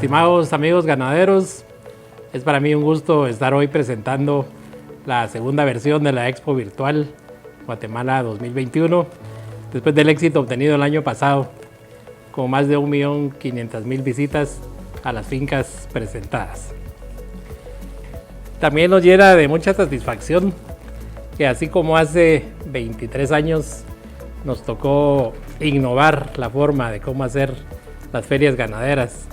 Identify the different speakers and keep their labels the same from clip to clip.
Speaker 1: estimados amigos ganaderos, es para mí un gusto estar hoy presentando la segunda versión de la Expo Virtual Guatemala 2021, después del éxito obtenido el año pasado, con más de 1.500.000 visitas a las fincas presentadas. También nos llena de mucha satisfacción que así como hace 23 años nos tocó innovar la forma de cómo hacer las ferias ganaderas,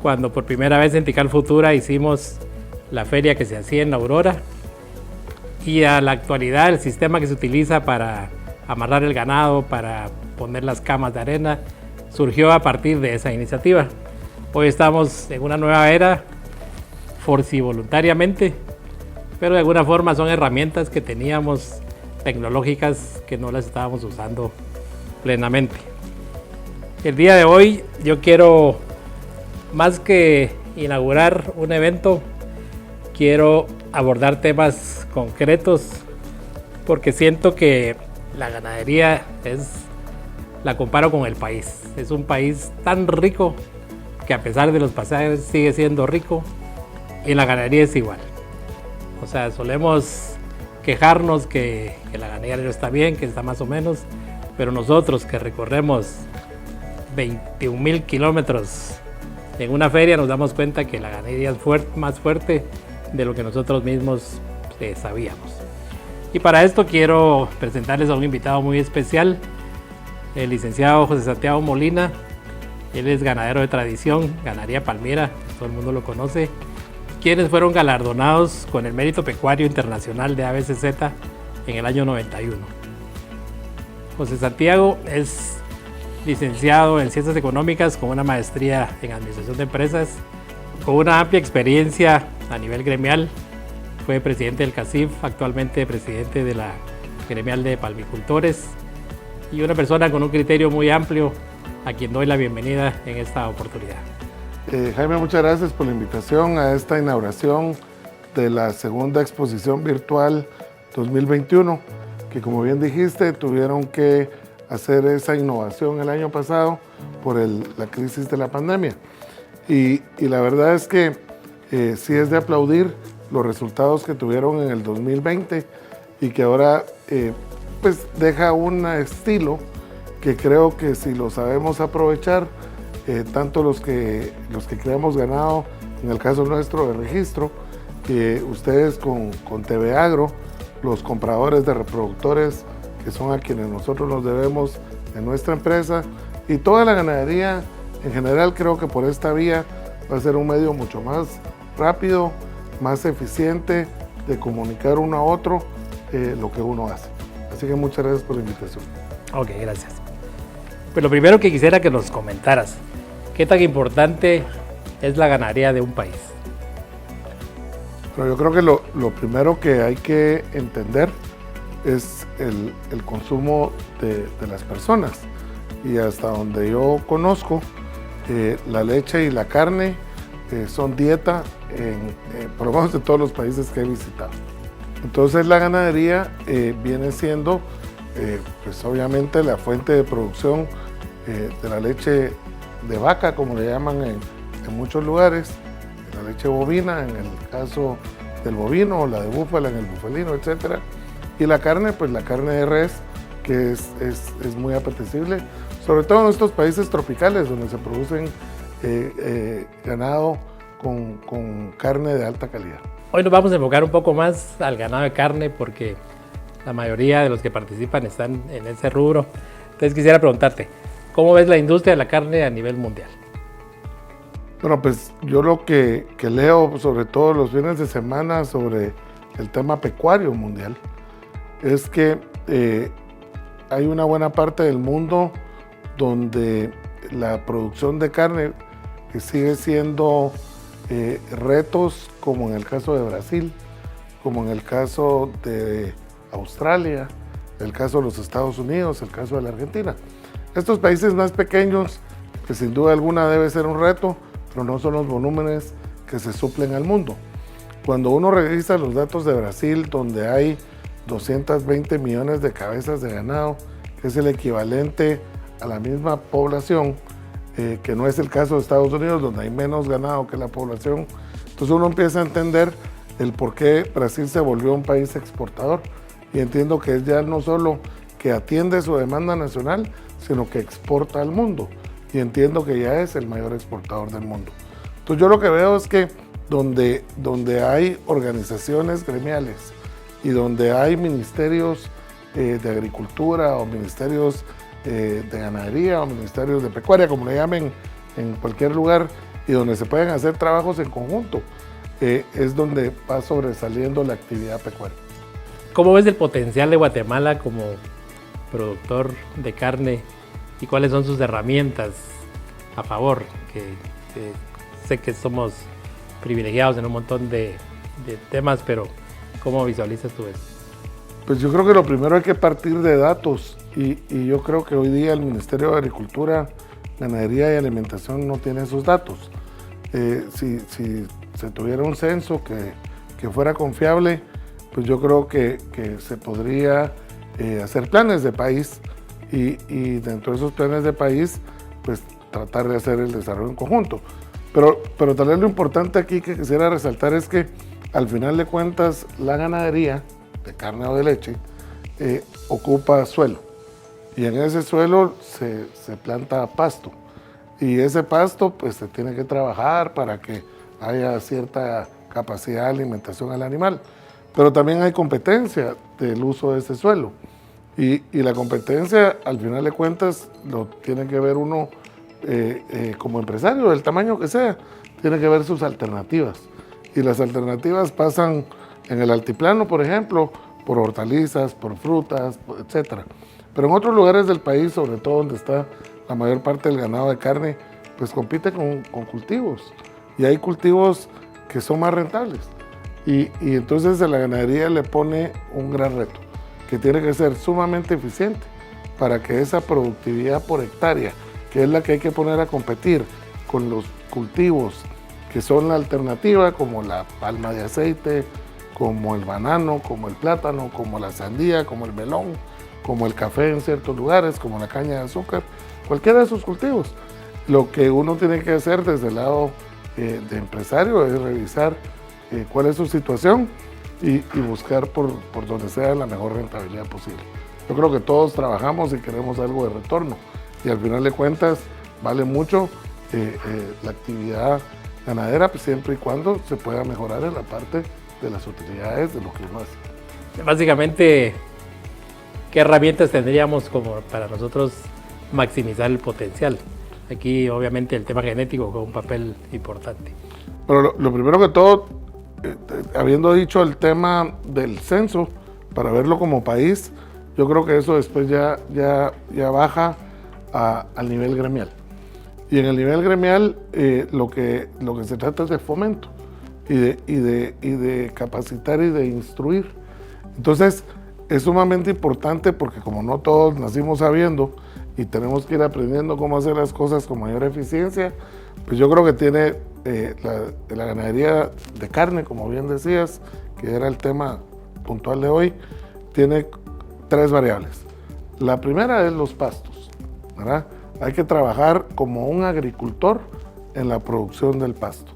Speaker 1: cuando por primera vez en Tikal Futura hicimos la feria que se hacía en la Aurora, y a la actualidad el sistema que se utiliza para amarrar el ganado, para poner las camas de arena, surgió a partir de esa iniciativa. Hoy estamos en una nueva era, voluntariamente, pero de alguna forma son herramientas que teníamos tecnológicas que no las estábamos usando plenamente. El día de hoy yo quiero, más que inaugurar un evento, quiero abordar temas concretos, porque siento que la ganadería la comparo con el país. Es un país tan rico que a pesar de los pasajes sigue siendo rico, y la ganadería es igual. O sea, solemos quejarnos que la ganadería no está bien, que está más o menos, pero nosotros que recorremos 21.000 kilómetros en una feria nos damos cuenta que la ganadería es más fuerte de lo que nosotros mismos sabíamos. Y para esto quiero presentarles a un invitado muy especial, el licenciado José Santiago Molina. Él es ganadero de tradición, Ganadería Palmira, todo el mundo lo conoce, quienes fueron galardonados con el Mérito Pecuario Internacional de ABCZ en el año 91. José Santiago es licenciado en Ciencias Económicas con una maestría en Administración de Empresas, con una amplia experiencia a nivel gremial. Fue presidente del CACIF, actualmente presidente de la gremial de palmicultores, y una persona con un criterio muy amplio a quien doy la bienvenida en esta oportunidad.
Speaker 2: Jaime, muchas gracias por la invitación a esta inauguración de la segunda exposición virtual 2021, que como bien dijiste, tuvieron que hacer esa innovación el año pasado por la crisis de la pandemia. Y la verdad es que sí es de aplaudir los resultados que tuvieron en el 2020 y que ahora pues deja un estilo que creo que si lo sabemos aprovechar, tanto los que creamos ganado, en el caso nuestro de registro, ustedes con TV Agro, los compradores de reproductores, que son a quienes nosotros nos debemos en nuestra empresa, y toda la ganadería en general, creo que por esta vía va a ser un medio mucho más rápido, más eficiente de comunicar uno a otro lo que uno hace. Así que muchas gracias por la invitación.
Speaker 1: Ok, gracias. Pues lo primero que quisiera que nos comentaras, ¿qué tan importante es la ganadería de un país?
Speaker 2: Pero yo creo que lo primero que hay que entender es el consumo de las personas. Y hasta donde yo conozco, la leche y la carne son dieta por lo menos de todos los países que he visitado. Entonces la ganadería viene siendo pues obviamente la fuente de producción de la leche de vaca, como le llaman en muchos lugares, la leche bovina en el caso del bovino, o la de búfala en el bufalino, etc. Y la carne, pues la carne de res, que es muy apetecible, sobre todo en estos países tropicales donde se producen ganado con carne de alta calidad.
Speaker 1: Hoy nos vamos a enfocar un poco más al ganado de carne porque la mayoría de los que participan están en ese rubro. Entonces quisiera preguntarte, ¿cómo ves la industria de la carne a nivel mundial?
Speaker 2: Bueno, pues yo lo que leo, sobre todo los fines de semana, sobre el tema pecuario mundial, es que hay una buena parte del mundo donde la producción de carne que sigue siendo retos, como en el caso de Brasil, como en el caso de Australia, el caso de los Estados Unidos, el caso de la Argentina. Estos países más pequeños, que sin duda alguna debe ser un reto, pero no son los volúmenes que se suplen al mundo. Cuando uno revisa los datos de Brasil, donde hay 220 millones de cabezas de ganado, que es el equivalente a la misma población que no es el caso de Estados Unidos, donde hay menos ganado que la población. Entonces uno empieza a entender el por qué Brasil se volvió un país exportador, y entiendo que es ya no solo que atiende su demanda nacional, sino que exporta al mundo, y entiendo que ya es el mayor exportador del mundo. Entonces yo lo que veo es que donde hay organizaciones gremiales y donde hay ministerios de agricultura o ministerios de ganadería o ministerios de pecuaria, como le llamen en cualquier lugar, y donde se pueden hacer trabajos en conjunto, es donde va sobresaliendo la actividad pecuaria.
Speaker 1: ¿Cómo ves el potencial de Guatemala como productor de carne y cuáles son sus herramientas a favor? Que sé que somos privilegiados en un montón de temas, pero ¿cómo visualizas tú eso?
Speaker 2: Pues yo creo que lo primero hay que partir de datos, y yo creo que hoy día el Ministerio de Agricultura, Ganadería y Alimentación no tiene esos datos. Si se tuviera un censo que fuera confiable, pues yo creo que se podría hacer planes de país, y dentro de esos planes de país, pues tratar de hacer el desarrollo en conjunto. Pero tal vez lo importante aquí que quisiera resaltar es que al final de cuentas la ganadería de carne o de leche ocupa suelo, y en ese suelo se planta pasto, y ese pasto pues se tiene que trabajar para que haya cierta capacidad de alimentación al animal, pero también hay competencia del uso de ese suelo, y la competencia al final de cuentas lo tiene que ver uno como empresario, del tamaño que sea, tiene que ver sus alternativas, y las alternativas pasan en el altiplano, por ejemplo, por hortalizas, por frutas, etc. Pero en otros lugares del país, sobre todo donde está la mayor parte del ganado de carne, pues compite con cultivos, y hay cultivos que son más rentables, y entonces a la ganadería le pone un gran reto, que tiene que ser sumamente eficiente para que esa productividad por hectárea, que es la que hay que poner a competir con los cultivos que son la alternativa, como la palma de aceite, como el banano, como el plátano, como la sandía, como el melón, como el café en ciertos lugares, como la caña de azúcar, cualquiera de esos cultivos. Lo que uno tiene que hacer desde el lado de empresario es revisar cuál es su situación y buscar por donde sea la mejor rentabilidad posible. Yo creo que todos trabajamos y queremos algo de retorno, y al final de cuentas vale mucho la actividad ganadera, pues siempre y cuando se pueda mejorar en la parte de las utilidades de lo que uno hace.
Speaker 1: Básicamente, ¿qué herramientas tendríamos como para nosotros maximizar el potencial? Aquí obviamente el tema genético juega un papel importante.
Speaker 2: Pero lo primero que todo, habiendo dicho el tema del censo, para verlo como país, yo creo que eso después ya baja al nivel gremial. Y en el nivel gremial lo que se trata es de fomento y de capacitar y de instruir. Entonces es sumamente importante, porque como no todos nacimos sabiendo y tenemos que ir aprendiendo cómo hacer las cosas con mayor eficiencia, pues yo creo que tiene la ganadería de carne, como bien decías, que era el tema puntual de hoy, tiene 3 variables. La primera es los pastos, ¿verdad? Hay que trabajar como un agricultor en la producción del pasto.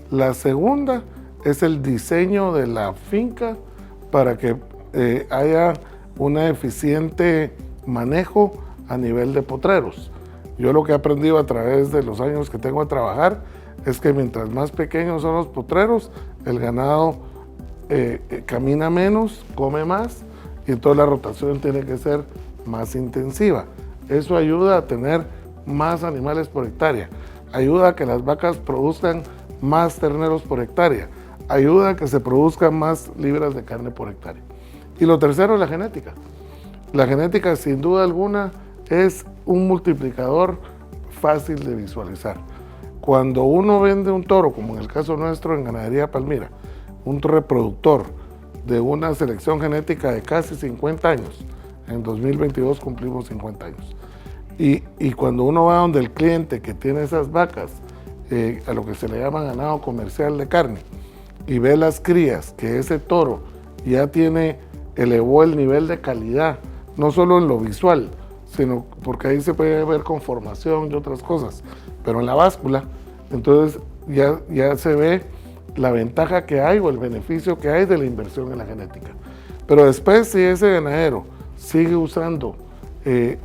Speaker 2: La segunda es el diseño de la finca para que haya un eficiente manejo a nivel de potreros. Yo lo que he aprendido a través de los años que tengo de trabajar es que mientras más pequeños son los potreros, el ganado camina menos, come más, y entonces la rotación tiene que ser más intensiva. Eso ayuda a tener más animales por hectárea, ayuda a que las vacas produzcan más terneros por hectárea, ayuda a que se produzcan más libras de carne por hectárea. Y lo tercero es la genética. La genética, sin duda alguna, es un multiplicador fácil de visualizar. Cuando uno vende un toro, como en el caso nuestro en Ganadería Palmira, un reproductor de una selección genética de casi 50 años, en 2022 cumplimos 50 años, y cuando uno va donde el cliente que tiene esas vacas, a lo que se le llama ganado comercial de carne, y ve las crías, que ese toro ya elevó el nivel de calidad, no solo en lo visual, sino porque ahí se puede ver conformación y otras cosas. Pero en la báscula, entonces ya se ve la ventaja que hay o el beneficio que hay de la inversión en la genética. Pero después, si ese ganadero sigue usando, sigue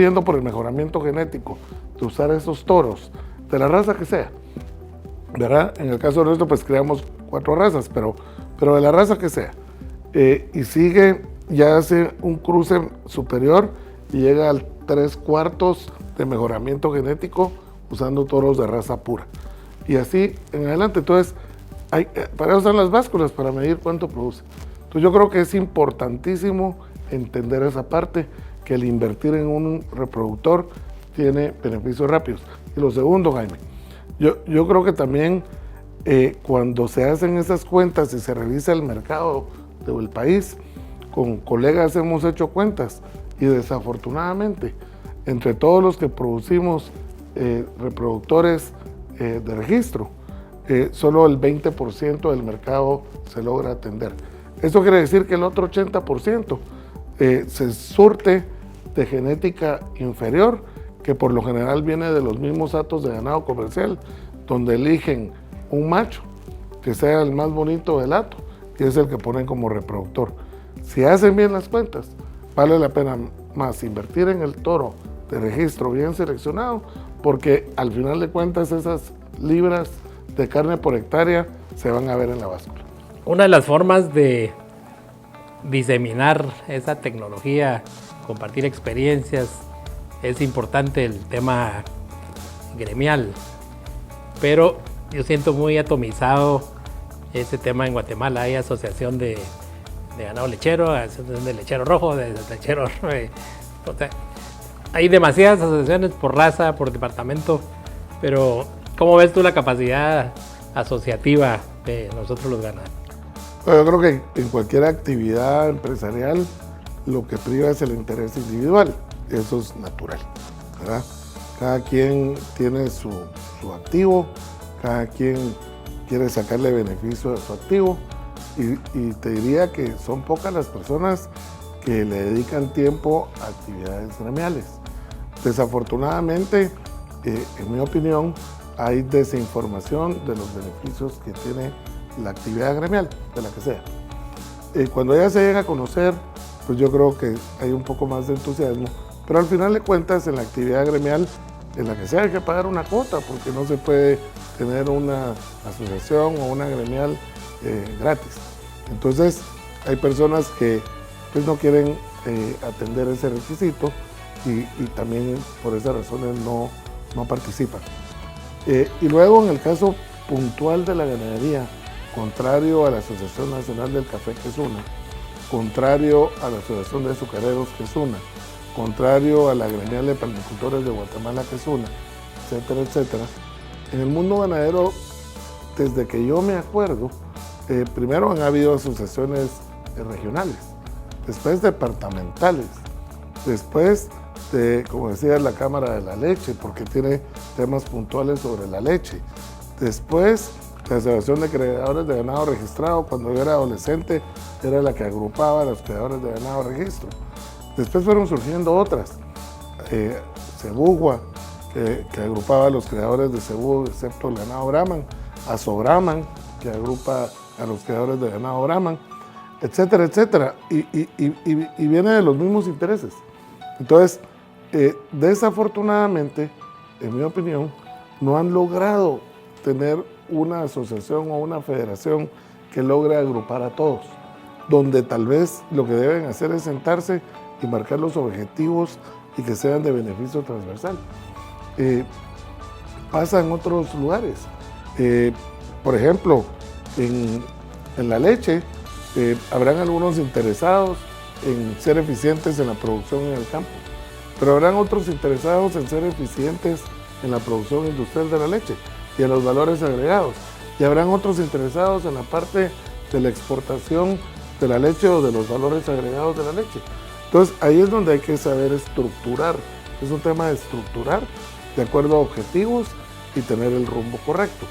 Speaker 2: yendo por el mejoramiento genético, de usar esos toros, de la raza que sea, ¿verdad? En el caso nuestro, pues creamos 4 razas, pero de la raza que sea, y sigue, ya hace un cruce superior y llega al 3/4 de mejoramiento genético usando toros de raza pura. Y así en adelante. Entonces, para eso están las básculas, para medir cuánto produce. Entonces, yo creo que es importantísimo entender esa parte, que el invertir en un reproductor tiene beneficios rápidos. Y lo segundo, Jaime, yo creo que también cuando se hacen esas cuentas y se revisa el mercado del país, con colegas hemos hecho cuentas y desafortunadamente, entre todos los que producimos reproductores de registro, solo el 20% del mercado se logra atender. Eso quiere decir que el otro 80% se surte de genética inferior, que por lo general viene de los mismos hatos de ganado comercial, donde eligen un macho que sea el más bonito del hato y es el que ponen como reproductor. Si hacen bien las cuentas, vale la pena más invertir en el toro de registro bien seleccionado, porque al final de cuentas esas libras de carne por hectárea se van a ver en la báscula.
Speaker 1: Una de las formas de diseminar esa tecnología, compartir experiencias, es importante el tema gremial, pero yo siento muy atomizado ese tema en Guatemala. Hay asociación de ganado lechero, asociación de lechero rojo, de lechero... o sea, hay demasiadas asociaciones por raza, por departamento, pero ¿cómo ves tú la capacidad asociativa de nosotros los ganaderos?
Speaker 2: Bueno, yo creo que en cualquier actividad empresarial lo que priva es el interés individual. Eso es natural, ¿verdad? Cada quien tiene su activo, cada quien quiere sacarle beneficio de su activo, y te diría que son pocas las personas que le dedican tiempo a actividades gremiales. Desafortunadamente, en mi opinión, hay desinformación de los beneficios que tiene la actividad gremial, de la que sea. Cuando ya se llega a conocer, pues yo creo que hay un poco más de entusiasmo, pero al final de cuentas, en la actividad gremial, en la que sea, hay que pagar una cuota, porque no se puede tener una asociación o una gremial gratis. Entonces, hay personas que pues, no quieren atender ese requisito y también por esas razones no participan. Y luego, en el caso puntual de la ganadería, contrario a la Asociación Nacional del Café, que es una, contrario a la Asociación de Azucareros, que es una, contrario a la Gremial de Palmicultores de Guatemala, que es una, etcétera, etcétera. En el mundo ganadero, desde que yo me acuerdo, primero han habido asociaciones regionales, después departamentales, después de, como decía, la Cámara de la Leche, porque tiene temas puntuales sobre la leche. Después, la Asociación de Criadores de Ganado Registrado, cuando yo era adolescente, era la que agrupaba a los criadores de ganado registro. Después fueron surgiendo otras, Cebugua, que agrupaba a los criadores de cebú, excepto el ganado Brahman, Asobraman, que agrupa a los criadores de ganado Brahman, etcétera, etcétera, y viene de los mismos intereses. Entonces, desafortunadamente, en mi opinión, no han logrado tener una asociación o una federación que logre agrupar a todos, donde tal vez lo que deben hacer es sentarse y marcar los objetivos y que sean de beneficio transversal. Pasa en otros lugares. Por ejemplo, en la leche, habrán algunos interesados en ser eficientes en la producción en el campo, pero habrán otros interesados en ser eficientes en la producción industrial de la leche y en los valores agregados, y habrán otros interesados en la parte de la exportación de la leche o de los valores agregados de la leche. Entonces ahí es donde hay que saber estructurar, es un tema de estructurar de acuerdo a objetivos y tener el rumbo correcto.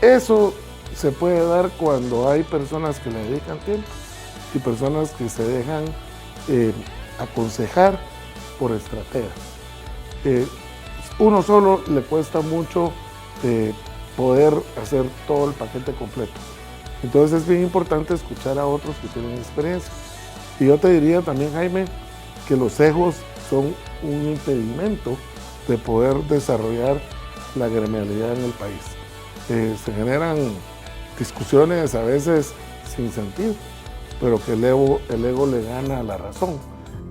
Speaker 2: Eso se puede dar cuando hay personas que le dedican tiempo y personas que se dejan aconsejar por estrategas. Uno solo le cuesta mucho poder hacer todo el paquete completo. Entonces es bien importante escuchar a otros que tienen experiencia. Y yo te diría también, Jaime, que los egos son un impedimento de poder desarrollar la gremialidad en el país. Se generan discusiones a veces sin sentido, pero que el ego le gana a la razón.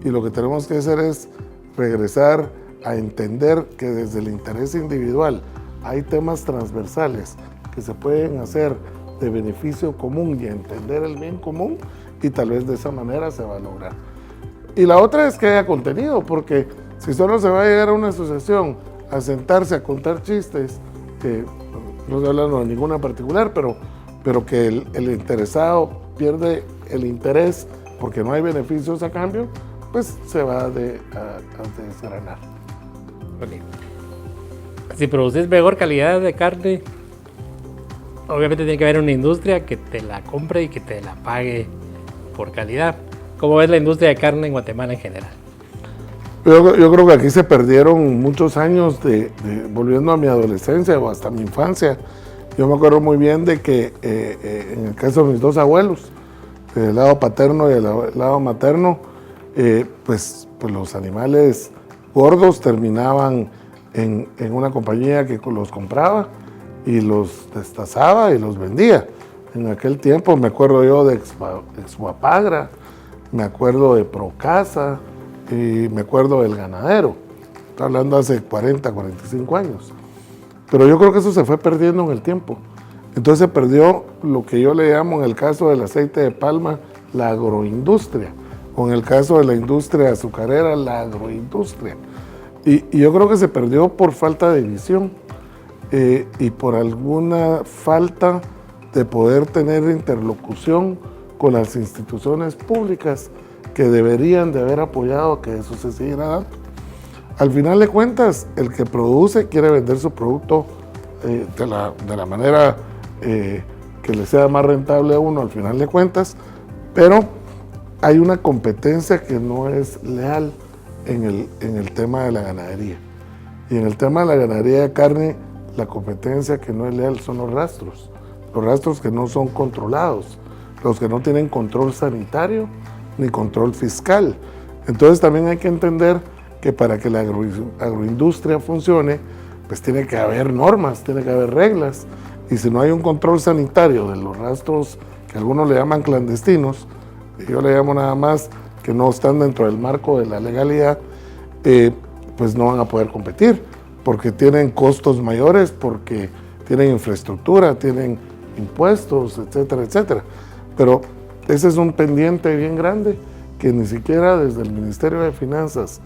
Speaker 2: Y lo que tenemos que hacer es regresar a entender que desde el interés individual hay temas transversales que se pueden hacer de beneficio común y entender el bien común, y tal vez de esa manera se va a lograr. Y la otra es que haya contenido, porque si solo se va a llegar a una asociación a sentarse a contar chistes, no estoy hablando de ninguna particular, pero que el interesado pierde el interés porque no hay beneficios a cambio, pues se va a desgranar.
Speaker 1: Okay. Si produces mejor calidad de carne, obviamente tiene que haber una industria que te la compre y que te la pague por calidad. ¿Cómo ves la industria de carne en Guatemala en general?
Speaker 2: Yo creo que aquí se perdieron muchos años volviendo a mi adolescencia o hasta mi infancia. Yo me acuerdo muy bien de que en el caso de mis dos abuelos, del lado paterno y del lado materno, pues los animales gordos terminaban en una compañía que los compraba y los destazaba y los vendía. En aquel tiempo me acuerdo yo de Exhuapagra, me acuerdo de Procasa y me acuerdo del Ganadero. Estoy hablando hace 40, 45 años. Pero yo creo que eso se fue perdiendo en el tiempo. Entonces se perdió lo que yo le llamo en el caso del aceite de palma, la agroindustria, o en el caso de la industria azucarera, la agroindustria. Y yo creo que se perdió por falta de visión y por alguna falta de poder tener interlocución con las instituciones públicas que deberían de haber apoyado que eso se siguiera dando. Al final de cuentas, el que produce quiere vender su producto de la manera que le sea más rentable a uno al final de cuentas, pero hay una competencia que no es leal en el tema de la ganadería. Y en el tema de la ganadería de carne, la competencia que no es leal son los rastros que no son controlados, los que no tienen control sanitario ni control fiscal. Entonces también hay que entender que para que la agroindustria funcione, pues tiene que haber normas, tiene que haber reglas, y si no hay un control sanitario de los rastros que algunos le llaman clandestinos, y yo le llamo nada más que no están dentro del marco de la legalidad, pues no van a poder competir, porque tienen costos mayores, porque tienen infraestructura, tienen impuestos, etcétera, etcétera. Pero ese es un pendiente bien grande que ni siquiera desde el Ministerio de Finanzas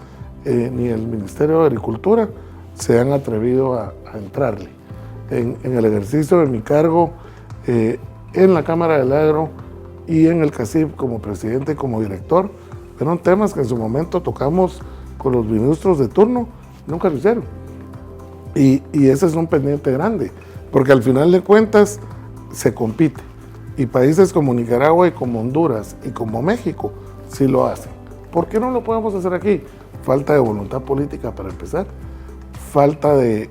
Speaker 2: ni el Ministerio de Agricultura se han atrevido a entrarle. En el ejercicio de mi cargo en la Cámara del Agro y en el CACIF como presidente y como director, fueron temas que en su momento tocamos con los ministros de turno, nunca lo hicieron. Y ese es un pendiente grande, porque al final de cuentas se compite. Y países como Nicaragua y como Honduras y como México sí lo hacen. ¿Por qué no lo podemos hacer aquí? Falta de voluntad política para empezar, falta de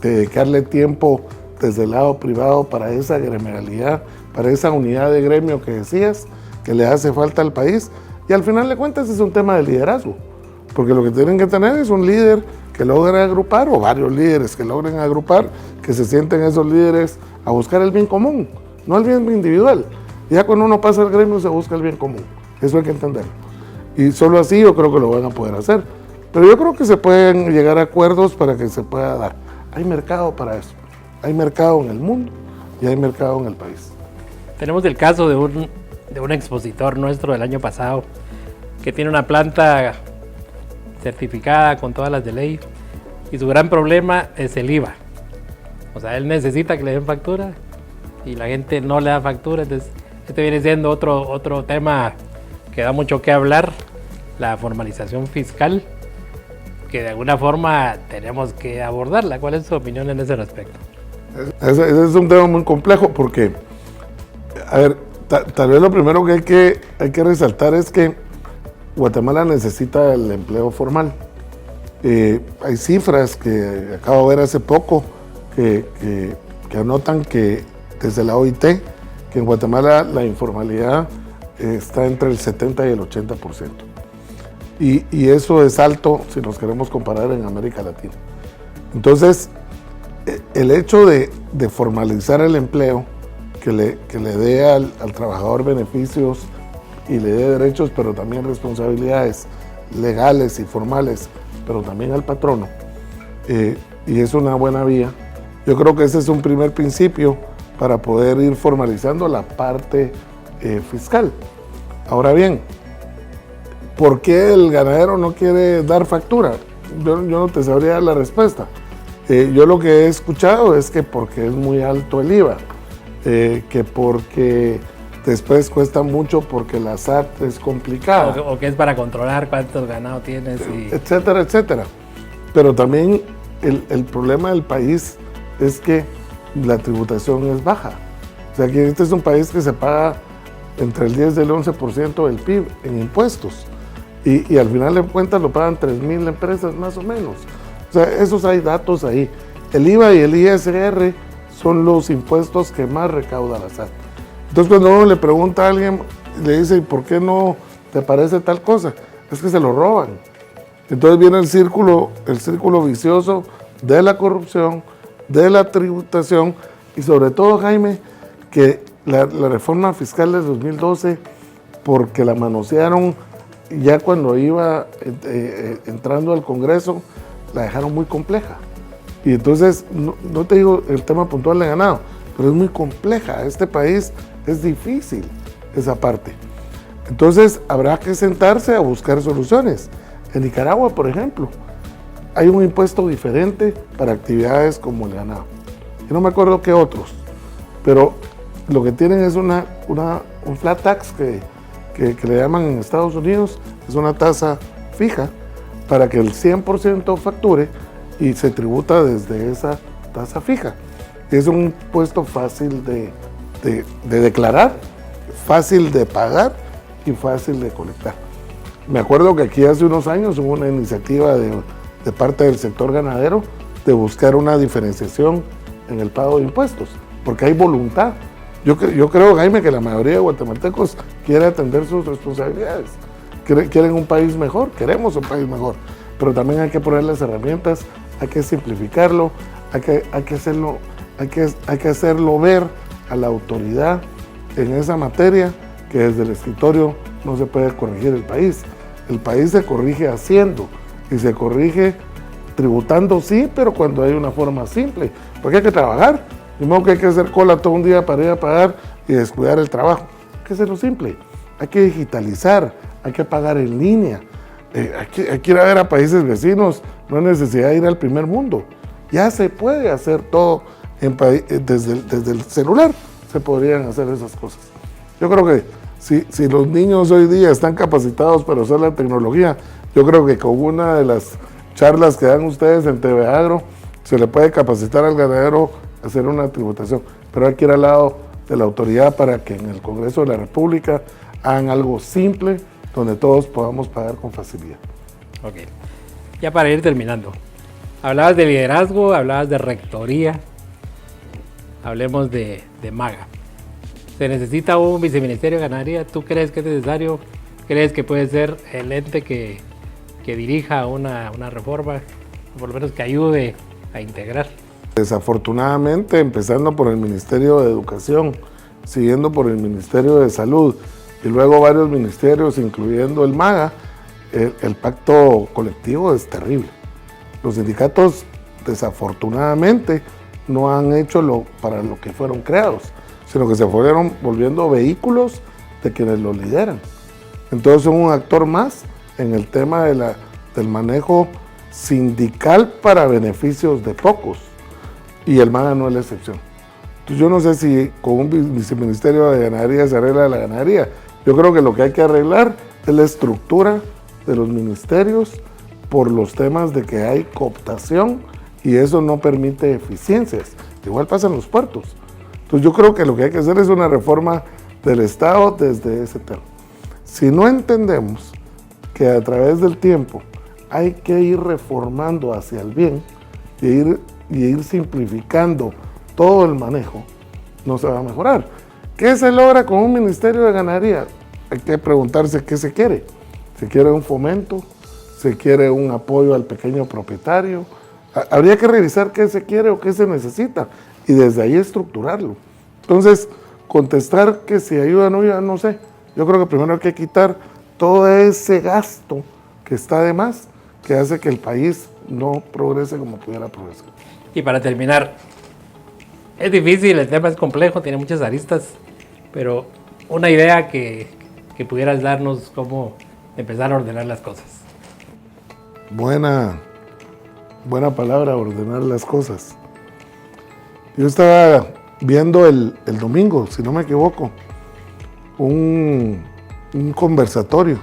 Speaker 2: dedicarle tiempo desde el lado privado para esa gremialidad, para esa unidad de gremio que decías, que le hace falta al país. Y al final de cuentas es un tema de liderazgo, porque lo que tienen que tener es un líder que logre agrupar, o varios líderes que logren agrupar, que se sienten esos líderes a buscar el bien común, no el bien individual. Ya cuando uno pasa al gremio se busca el bien común, eso hay que entenderlo. Y solo así yo creo que lo van a poder hacer. Pero yo creo que se pueden llegar a acuerdos para que se pueda dar. Hay mercado para eso, hay mercado en el mundo y hay mercado en el país.
Speaker 1: Tenemos el caso de un expositor nuestro del año pasado que tiene una planta certificada con todas las de ley y su gran problema es el IVA. O sea, él necesita que le den factura y la gente no le da factura. Entonces, este viene siendo otro tema que da mucho que hablar, la formalización fiscal, que de alguna forma tenemos que abordarla. ¿Cuál es su opinión en ese respecto?
Speaker 2: Ese es un tema muy complejo porque, a ver, Tal vez lo primero que hay que resaltar es que Guatemala necesita el empleo formal. Hay cifras que acabo de ver hace poco que anotan que desde la OIT, que en Guatemala la informalidad está entre el 70 y el 80%. Y eso es alto si nos queremos comparar en América Latina. Entonces, el hecho de formalizar el empleo, que le dé al trabajador beneficios y le dé derechos, pero también responsabilidades legales y formales, pero también al patrono, y es una buena vía. Yo creo que ese es un primer principio para poder ir formalizando la parte fiscal. Ahora bien, ¿por qué el ganadero no quiere dar factura? Yo no te sabría dar la respuesta. Yo lo que he escuchado es que porque es muy alto el IVA, que porque después cuesta mucho porque la SAT es complicada.
Speaker 1: O que es para controlar cuántos ganados tienes.
Speaker 2: Etcétera, etcétera. Pero también el problema del país es que la tributación es baja. O sea que este es un país que se paga entre el 10 y el 11% del PIB en impuestos. Y al final de cuentas lo pagan 3,000 empresas más o menos. O sea, esos hay datos ahí. El IVA y el ISR son los impuestos que más recauda la SAT. Entonces cuando uno le pregunta a alguien, le dice, ¿y por qué no te parece tal cosa? Es que se lo roban. Entonces viene el círculo vicioso de la corrupción, de la tributación y sobre todo, Jaime, que la reforma fiscal del 2012, porque la manosearon ya cuando iba entrando al Congreso, la dejaron muy compleja. Y entonces, no te digo el tema puntual de ganado, pero es muy compleja. Este país es difícil esa parte. Entonces, habrá que sentarse a buscar soluciones. En Nicaragua, por ejemplo, hay un impuesto diferente para actividades como el ganado. Yo no me acuerdo qué otros, pero lo que tienen es un flat tax que le llaman en Estados Unidos, es una tasa fija para que el 100% facture y se tributa desde esa tasa fija. Es un impuesto fácil de declarar, fácil de pagar y fácil de colectar. Me acuerdo que aquí hace unos años hubo una iniciativa de parte del sector ganadero de buscar una diferenciación en el pago de impuestos, porque hay voluntad. Yo creo, Jaime, que la mayoría de guatemaltecos quiere atender sus responsabilidades. Quieren un país mejor, queremos un país mejor, pero también hay que poner las herramientas, hay que simplificarlo, hay que hacerlo ver a la autoridad en esa materia, que desde el escritorio no se puede corregir el país. El país se corrige haciendo y se corrige tributando, sí, pero cuando hay una forma simple, porque hay que trabajar. Ni modo que hay que hacer cola todo un día para ir a pagar y descuidar el trabajo. Hay que hacerlo simple, hay que digitalizar, hay que pagar en línea. Hay que ir a ver a países vecinos, no hay necesidad de ir al primer mundo. Ya se puede hacer todo desde el celular, se podrían hacer esas cosas. Yo creo que si los niños hoy día están capacitados para usar la tecnología, yo creo que con una de las charlas que dan ustedes en TV Agro, se le puede capacitar al ganadero a hacer una tributación. Pero hay que ir al lado de la autoridad para que en el Congreso de la República hagan algo simple, donde todos podamos pagar con facilidad.
Speaker 1: Ok, ya para ir terminando. Hablabas de liderazgo, hablabas de rectoría, hablemos de MAGA. ¿Se necesita un viceministerio de ganadería? ¿Tú crees que es necesario? ¿Crees que puede ser el ente que dirija una reforma, o por lo menos que ayude a integrar?
Speaker 2: Desafortunadamente, empezando por el Ministerio de Educación, siguiendo por el Ministerio de Salud y luego varios ministerios, incluyendo el MAGA, el pacto colectivo es terrible. Los sindicatos, desafortunadamente, no han hecho para lo que fueron creados, sino que se fueron volviendo vehículos de quienes lo lideran. Entonces son un actor más en el tema del manejo sindical para beneficios de pocos, y el MAGA no es la excepción. Entonces yo no sé si con un viceministerio de ganadería se arregla la ganadería. Yo creo que lo que hay que arreglar es la estructura de los ministerios por los temas de que hay cooptación y eso no permite eficiencias. Igual pasa en los puertos. Entonces yo creo que lo que hay que hacer es una reforma del Estado desde ese tema. Si no entendemos que a través del tiempo hay que ir reformando hacia el bien y ir simplificando todo el manejo, no se va a mejorar. ¿Qué se logra con un Ministerio de Ganadería? Hay que preguntarse qué se quiere. ¿Se quiere un fomento? ¿Se quiere un apoyo al pequeño propietario? Habría que revisar qué se quiere o qué se necesita y desde ahí estructurarlo. Entonces, contestar que si ayuda o no ayuda, no sé. Yo creo que primero hay que quitar todo ese gasto que está de más, que hace que el país no progrese como pudiera progresar.
Speaker 1: Y para terminar, es difícil, el tema es complejo, tiene muchas aristas, pero una idea que pudieras darnos cómo empezar a ordenar las cosas.
Speaker 2: Buena palabra, ordenar las cosas. Yo estaba viendo el domingo, si no me equivoco, un conversatorio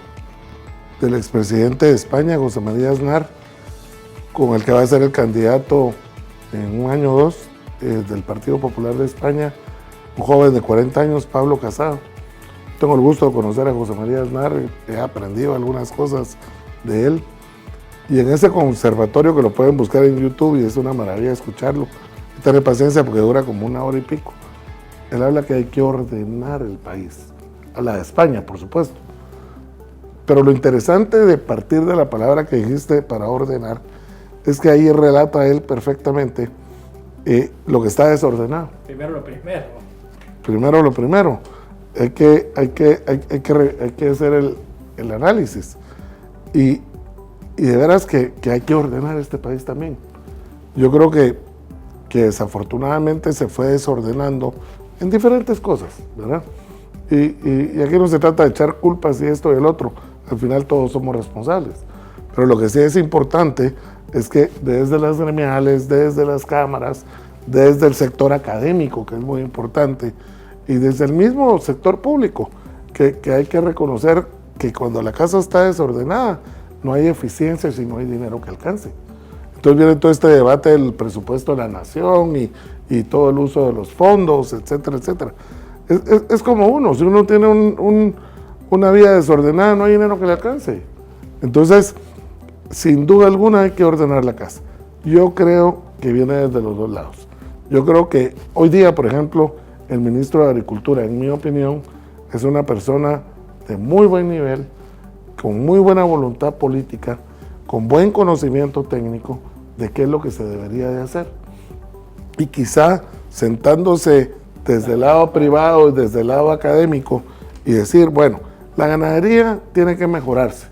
Speaker 2: del expresidente de España, José María Aznar, con el que va a ser el candidato en un año o dos del Partido Popular de España, un joven de 40 años, Pablo Casado. Tengo el gusto de conocer a José María Aznar, he aprendido algunas cosas de él. Y en ese conservatorio, que lo pueden buscar en YouTube y es una maravilla escucharlo, y tener paciencia porque dura como 1 hora y pico. Él habla que hay que ordenar el país, a la de España, por supuesto. Pero lo interesante de partir de la palabra que dijiste para ordenar, es que ahí relata él perfectamente lo que está desordenado.
Speaker 1: Primero lo primero.
Speaker 2: Primero lo primero. Hay que hacer el análisis. Y de veras que hay que ordenar este país también. Yo creo que desafortunadamente se fue desordenando en diferentes cosas, ¿verdad? Y aquí no se trata de echar culpas y esto y el otro. Al final todos somos responsables. Pero lo que sí es importante es que desde las gremiales, desde las cámaras, desde el sector académico, que es muy importante, y desde el mismo sector público, que hay que reconocer que cuando la casa está desordenada, no hay eficiencia si no hay dinero que alcance. Entonces viene todo este debate del presupuesto de la nación y todo el uso de los fondos, etcétera, etcétera. Es como uno, si uno tiene una vida desordenada, no hay dinero que le alcance. Entonces, sin duda alguna hay que ordenar la casa. Yo creo que viene desde los dos lados. Yo creo que hoy día, por ejemplo, el ministro de Agricultura, en mi opinión, es una persona de muy buen nivel, con muy buena voluntad política, con buen conocimiento técnico de qué es lo que se debería de hacer. Y quizá sentándose desde el lado privado y desde el lado académico y decir, bueno, la ganadería tiene que mejorarse,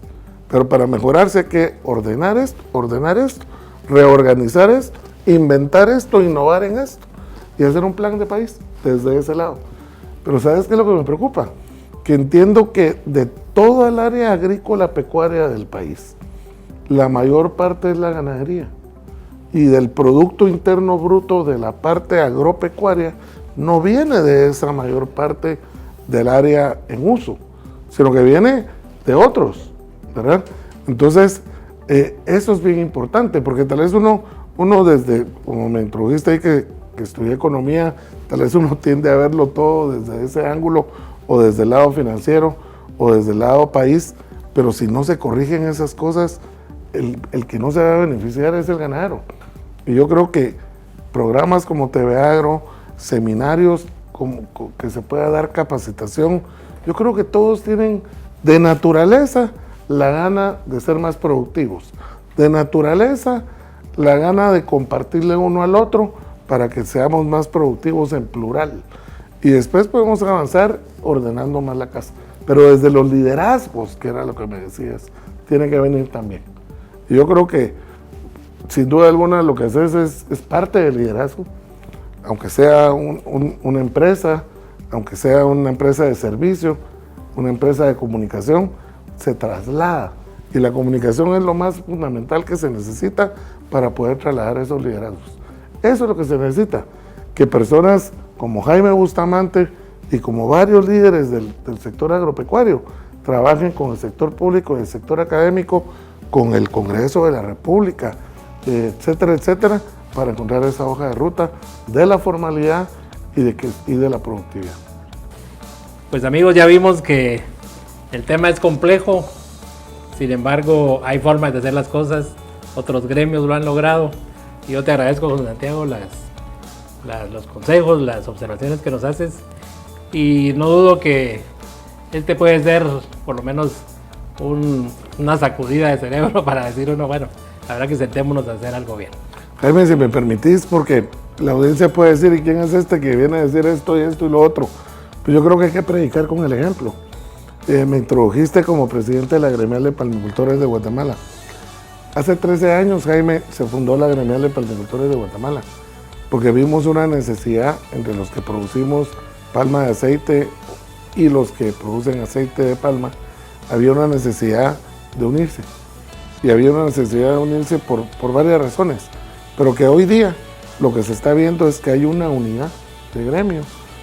Speaker 2: pero para mejorarse hay que ordenar esto, reorganizar esto, inventar esto, innovar en esto y hacer un plan de país desde ese lado. Pero ¿sabes qué es lo que me preocupa? Que entiendo que de toda el área agrícola pecuaria del país, la mayor parte es la ganadería. Y del Producto Interno Bruto de la parte agropecuaria no viene de esa mayor parte del área en uso, sino que viene de otros, ¿verdad? Entonces, eso es bien importante, porque tal vez uno desde, como me introdujiste ahí que estudié economía, tal vez uno tiende a verlo todo desde ese ángulo, o desde el lado financiero, o desde el lado país, pero si no se corrigen esas cosas, el que no se va a beneficiar es el ganadero. Y yo creo que programas como TV Agro, seminarios que se pueda dar capacitación, yo creo que todos tienen de naturaleza la gana de ser más productivos, de naturaleza la gana de compartirle uno al otro para que seamos más productivos en plural. Y después podemos avanzar ordenando más la casa. Pero desde los liderazgos, que era lo que me decías, tiene que venir también. Y yo creo que, sin duda alguna, lo que haces es parte del liderazgo. Aunque sea una empresa, aunque sea una empresa de servicio, una empresa de comunicación, se traslada. Y la comunicación es lo más fundamental que se necesita para poder trasladar esos liderazgos. Eso es lo que se necesita, que personas como Jaime Bustamante y como varios líderes del sector agropecuario trabajen con el sector público y el sector académico, con el Congreso de la República, etcétera, etcétera, para encontrar esa hoja de ruta de la formalidad y de la productividad.
Speaker 1: Pues amigos, ya vimos que el tema es complejo, sin embargo hay formas de hacer las cosas, otros gremios lo han logrado y yo te agradezco, José Santiago, los consejos, las observaciones que nos haces y no dudo que este puede ser por lo menos una sacudida de cerebro para decir uno, bueno, la verdad que sentémonos a hacer algo bien.
Speaker 2: Jaime, si me permitís, porque la audiencia puede decir, ¿y quién es este que viene a decir esto y lo otro? Pues yo creo que hay que predicar con el ejemplo. Me introdujiste como presidente de la Gremial de Palmicultores de Guatemala. Hace 13 años, Jaime, se fundó la Gremial de Palmicultores de Guatemala, porque vimos una necesidad entre los que producimos palma de aceite y los que producen aceite de palma. Había una necesidad de unirse, y había una necesidad de unirse por varias razones, pero que hoy día lo que se está viendo es que hay una unidad de gremio,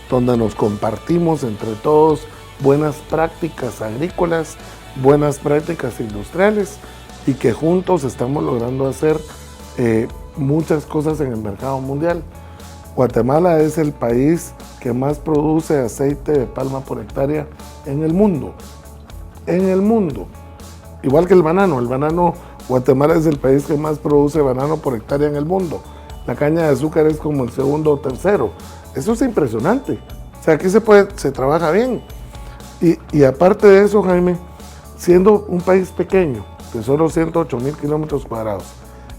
Speaker 2: donde nos compartimos entre todos buenas prácticas agrícolas, buenas prácticas industriales y que juntos estamos logrando hacer muchas cosas en el mercado mundial. Guatemala es el país que más produce aceite de palma por hectárea en el mundo. En el mundo. Igual que el banano, Guatemala es el país que más produce banano por hectárea en el mundo. La caña de azúcar es como el segundo o tercero. Eso es impresionante. O sea, aquí se trabaja bien. Y aparte de eso, Jaime, siendo un país pequeño, de solo 108,000 kilómetros cuadrados,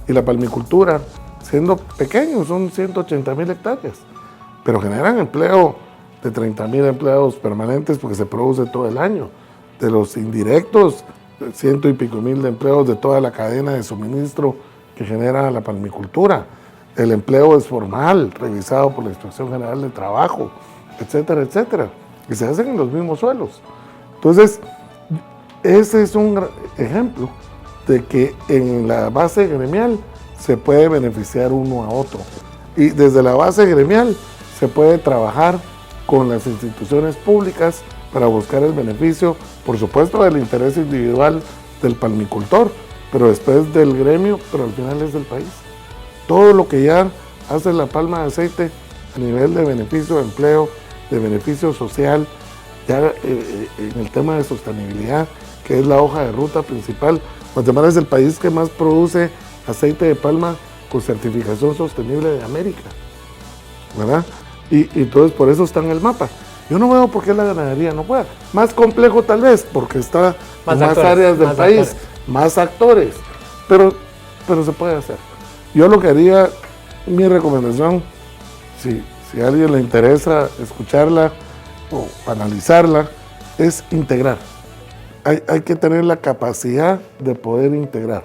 Speaker 2: y la palmicultura, siendo pequeño, son 180,000 hectáreas, pero generan empleo de 30,000 empleados permanentes porque se produce todo el año. De los indirectos, 100 y pico mil de empleos de toda la cadena de suministro que genera la palmicultura. El empleo es formal, revisado por la Inspección General de Trabajo, etcétera, etcétera. Y se hacen en los mismos suelos. Entonces, ese es un ejemplo de que en la base gremial se puede beneficiar uno a otro. Y desde la base gremial se puede trabajar con las instituciones públicas para buscar el beneficio, por supuesto, del interés individual del palmicultor, pero después del gremio, pero al final es del país. Todo lo que ya hace la palma de aceite a nivel de beneficio de empleo, de beneficio social, ya en el tema de sostenibilidad, que es la hoja de ruta principal. Guatemala es el país que más produce aceite de palma con certificación sostenible de América, ¿verdad? Y entonces por eso está en el mapa. Yo no veo por qué la ganadería no pueda. Más complejo tal vez, porque está en más áreas del país, más actores, pero se puede hacer. Yo lo que haría, mi recomendación, si a alguien le interesa escucharla o analizarla, es integrar. Hay que tener la capacidad de poder integrar,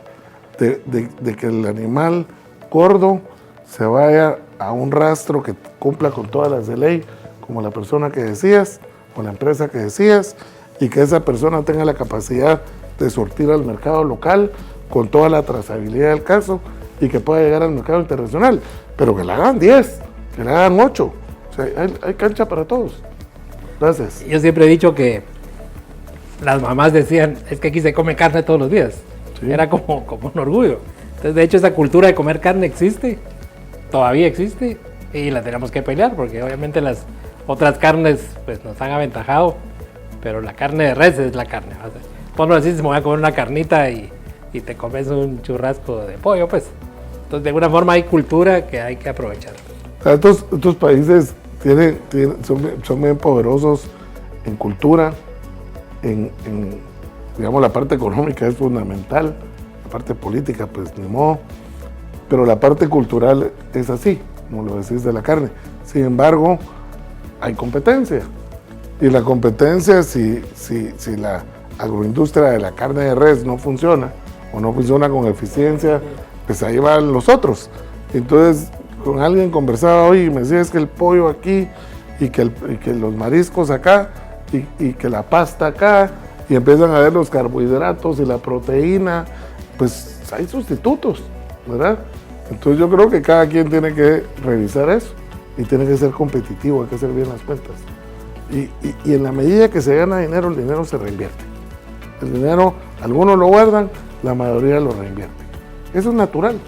Speaker 2: de que el animal gordo se vaya a un rastro que cumpla con todas las de ley, como la persona que decías, o la empresa que decías, y que esa persona tenga la capacidad de surtir al mercado local con toda la trazabilidad del caso y que pueda llegar al mercado internacional, pero que le hagan 10, que le hagan 8. O sea, hay cancha para todos. Gracias.
Speaker 1: Yo siempre he dicho que las mamás decían, es que aquí se come carne todos los días. Sí. Era como un orgullo. Entonces, de hecho, esa cultura de comer carne existe, todavía existe, y la tenemos que pelear, porque obviamente las otras carnes pues nos han aventajado, pero la carne de res es la carne. O sea, vos no decís, me voy a comer una carnita y te comes un churrasco de pollo, pues. Entonces, de alguna forma hay cultura que hay que aprovechar.
Speaker 2: Estos países son bien poderosos en cultura, digamos, la parte económica es fundamental, la parte política, pues ni modo, pero la parte cultural es así, como lo decís de la carne. Sin embargo, hay competencia, y la competencia, si la agroindustria de la carne de res no funciona, o no funciona con eficiencia, pues ahí van los otros. Entonces, con alguien conversaba hoy y me decía, es que el pollo aquí, y que los mariscos acá, y que la pasta acá, y empiezan a ver los carbohidratos y la proteína, pues hay sustitutos, ¿verdad? Entonces yo creo que cada quien tiene que revisar eso, y tiene que ser competitivo, hay que hacer bien las cuentas. Y en la medida que se gana dinero, el dinero se reinvierte. El dinero, algunos lo guardan, la mayoría lo reinvierte. Eso es natural,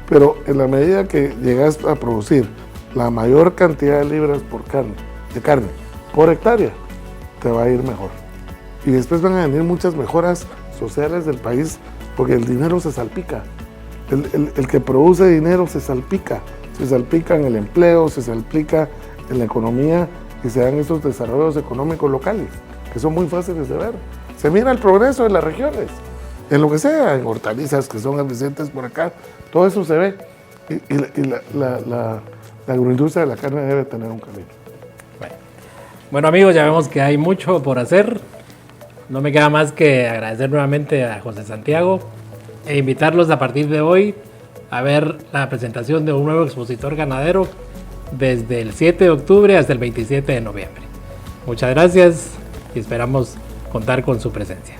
Speaker 2: pero en la medida que llegas a producir la mayor cantidad de libras de carne por hectárea, te va a ir mejor. Y después van a venir muchas mejoras sociales del país, porque el dinero se salpica. El que produce dinero se salpica en el empleo, se salpica en la economía y se dan esos desarrollos económicos locales, que son muy fáciles de ver. Se mira el progreso de las regiones, en lo que sea, en hortalizas que son eficientes por acá, todo eso se ve. Y la agroindustria de la carne debe tener un camino.
Speaker 1: Bueno amigos, ya vemos que hay mucho por hacer. No me queda más que agradecer nuevamente a José Santiago e invitarlos a partir de hoy a ver la presentación de un nuevo expositor ganadero desde el 7 de octubre hasta el 27 de noviembre. Muchas gracias y esperamos contar con su presencia.